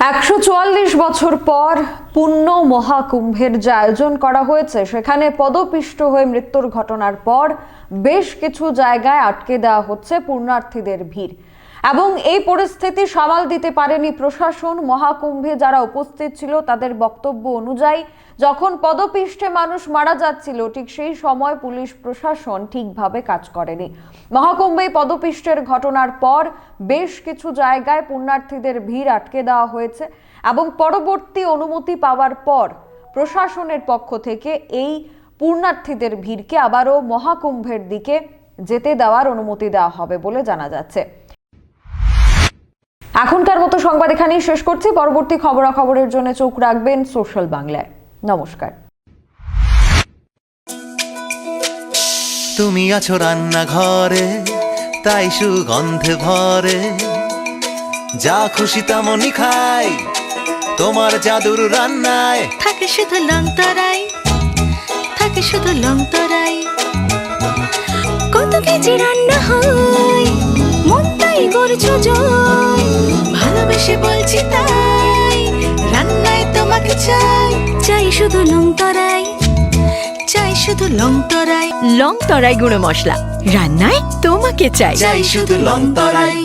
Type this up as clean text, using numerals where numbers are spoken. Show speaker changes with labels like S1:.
S1: 144 বছর পর পূর্ণ মহাকুম্ভের যে আয়োজন করা হয়েছে সেখানে পদপিষ্ট হয়ে মৃত্যুর ঘটনার পর বেশ কিছু জায়গায় আটকে দেওয়া হচ্ছে পুণ্যার্থীদের ভিড় এবং এই পরিস্থিতি সামাল দিতে পারেনি প্রশাসন। মহাকুম্ভে যারা উপস্থিত ছিল তাদের বক্তব্য অনুযায়ী যখন পদপিষ্টে মানুষ মারা যাচ্ছিল ঠিক সেই সময় পুলিশ প্রশাসন ঠিকভাবে কাজ করেনি। মহাকুম্ভে পদপিষ্টের ঘটনার পর বেশ কিছু জায়গায় পুণ্যার্থীদের ভিড় আটকে দেওয়া হয়েছে এবং পরবর্তী অনুমতি পাওয়ার পর প্রশাসনের পক্ষ থেকে এই পুণ্যার্থীদের ভিড়কে আবারও মহাকুম্ভের দিকে যেতে দেওয়ার অনুমতি দেওয়া হবে বলে জানা যাচ্ছে। এখনকার মতো সংবাদ এখানেই শেষ করছি। পরবর্তী খবরাখবরের জন্য চোখ রাখবেন সোশ্যাল বাংলায়। নমস্কার।
S2: তুমি আছো রান্নাঘরে, তাই সুগন্ধে ভরে, যা খুশি তেমনই খাই, তোমার জাদুর রান্নায়
S3: থাকে শুধু লংতরাই, থাকে শুধু লংতরাই। কত কেজি রান্না হয়, মন তাই করছো জয়, ভালোবেসে বলছি তাই, রান্নায় তোমাকে চাই, চাই শুধু লংতরাই, চাই শুধু লংতরাই। লংতরাই গুঁড়ো মশলা, রান্নায় তোমাকে চাই, চাই শুধু লংতরাই।